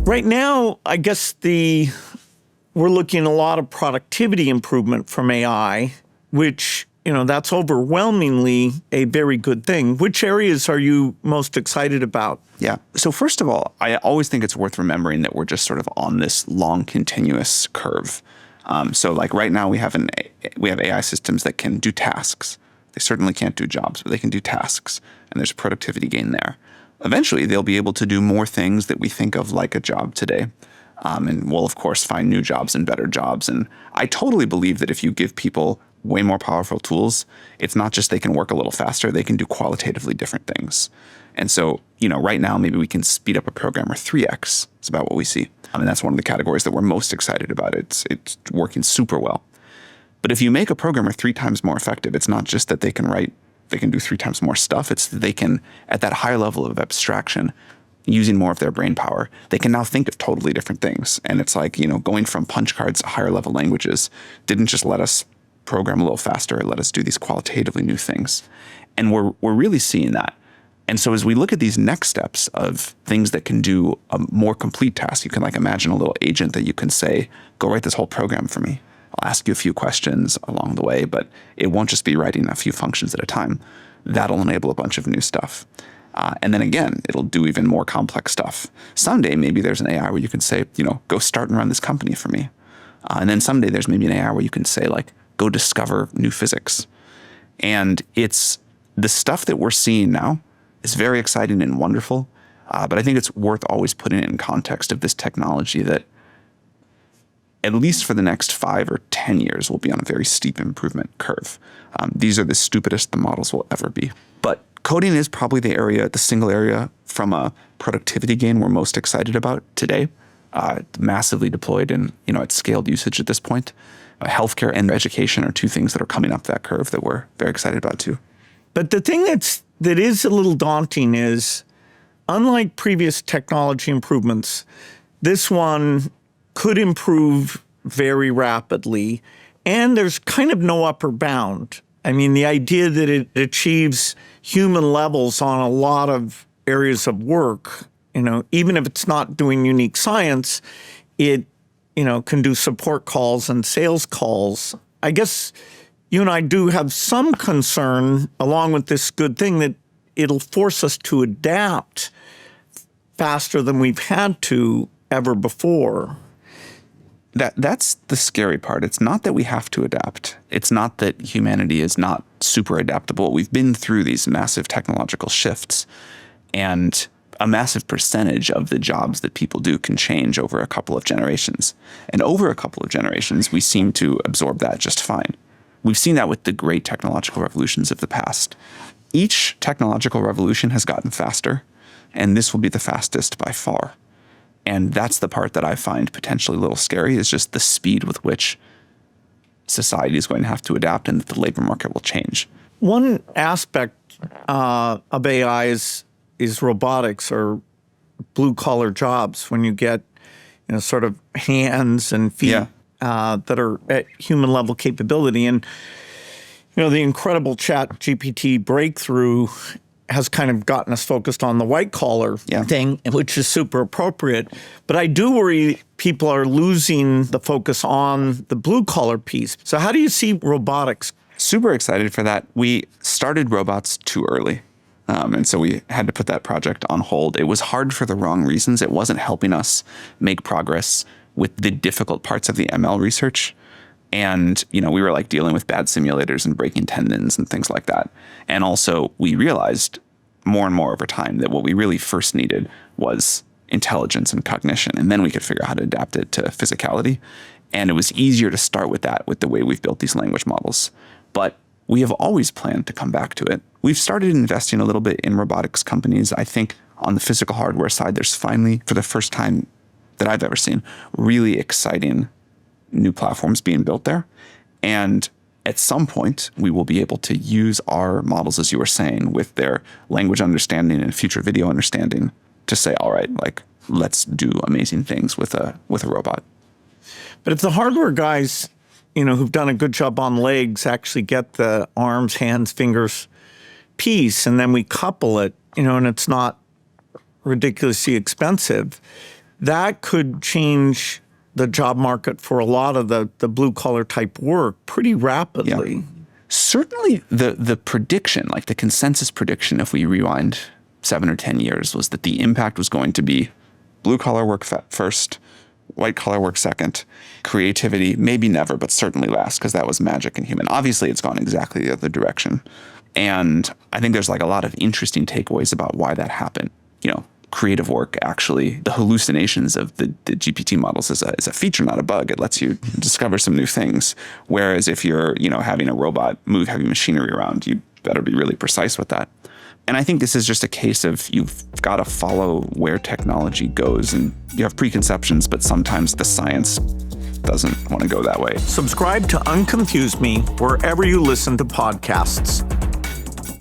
Right now, I guess we're looking at a lot of productivity improvement from AI, which, that's overwhelmingly a very good thing. Which areas are you most excited about? Yeah. So first of all, I always think it's worth remembering that we're just sort of on this long continuous curve. So like right now we have AI systems that can do tasks. They certainly can't do jobs, but they can do tasks, and there's a productivity gain there. Eventually, they'll be able to do more things that we think of like a job today. And we'll, of course, find new jobs and better jobs. And I totally believe that if you give people way more powerful tools, it's not just they can work a little faster, they can do qualitatively different things. And so, right now, maybe we can speed up a programmer 3x. It's about what we see. And that's one of the categories that we're most excited about. It's working super well. But if you make a programmer 3 times more effective, it's not just that they can do 3 times more stuff. It's that they can, at that higher level of abstraction, using more of their brain power, they can now think of totally different things. And it's like, going from punch cards to higher level languages didn't just let us program a little faster. It let us do these qualitatively new things. And we're really seeing that. And so as we look at these next steps of things that can do a more complete task, you can imagine a little agent that you can say, go write this whole program for me. I'll ask you a few questions along the way, but it won't just be writing a few functions at a time. That'll enable a bunch of new stuff. And then again, it'll do even more complex stuff. Someday, maybe there's an AI where you can say, go start and run this company for me. And then someday there's maybe an AI where you can say, go discover new physics. And it's the stuff that we're seeing now is very exciting and wonderful. But I think it's worth always putting it in context of this technology that at least for the next 5 or 10 years will be on a very steep improvement curve. These are the stupidest the models will ever be. But coding is probably the single area from a productivity gain we're most excited about today. Massively deployed and at scaled usage at this point. Healthcare and education are 2 things that are coming up that curve that we're very excited about too. But the thing that is a little daunting is, unlike previous technology improvements, this one could improve very rapidly, and there's kind of no upper bound. I mean, the idea that it achieves human levels on a lot of areas of work, even if it's not doing unique science, it, can do support calls and sales calls. I guess you and I do have some concern, along with this good thing, that it'll force us to adapt faster than we've had to ever before. That's the scary part. It's not that we have to adapt. It's not that humanity is not super adaptable. We've been through these massive technological shifts, and a massive percentage of the jobs that people do can change over a couple of generations. And over a couple of generations, we seem to absorb that just fine. We've seen that with the great technological revolutions of the past. Each technological revolution has gotten faster, and this will be the fastest by far. And that's the part that I find potentially a little scary, is just the speed with which society is going to have to adapt and that the labor market will change. One aspect of AI is robotics, or blue-collar jobs, when you get sort of hands and feet that are at human-level capability. And the incredible ChatGPT breakthrough has kind of gotten us focused on the white-collar thing, which is super appropriate. But I do worry people are losing the focus on the blue-collar piece. So how do you see robotics? Super excited for that. We started robots too early. And so we had to put that project on hold. It was hard for the wrong reasons. It wasn't helping us make progress with the difficult parts of the ML research. And, we were dealing with bad simulators and breaking tendons and things like that. And also we realized more and more over time that what we really first needed was intelligence and cognition. And then we could figure out how to adapt it to physicality. And it was easier to start with that with the way we've built these language models. But we have always planned to come back to it. We've started investing a little bit in robotics companies. I think on the physical hardware side, there's finally, for the first time that I've ever seen, really exciting new platforms being built there. And at some point, we will be able to use our models, as you were saying, with their language understanding and future video understanding to say, all right, let's do amazing things with a robot. But if the hardware guys, who've done a good job on legs actually get the arms, hands, fingers piece, and then we couple it, and it's not ridiculously expensive, that could change the job market for a lot of the blue-collar type work pretty rapidly. Yeah. Certainly the prediction, like the consensus prediction, if we rewind 7 or 10 years, was that the impact was going to be blue-collar work first, white-collar work second, creativity, maybe never, but certainly last, because that was magic and human. Obviously, it's gone exactly the other direction. And I think there's like a lot of interesting takeaways about why that happened. You know, creative work, actually, the hallucinations of the GPT models is a feature, not a bug. It lets you discover some new things. Whereas if you're, having a robot move heavy machinery around, you better be really precise with that. And I think this is just a case of you've got to follow where technology goes, and you have preconceptions, but sometimes the science doesn't want to go that way. Subscribe to Unconfuse Me wherever you listen to podcasts.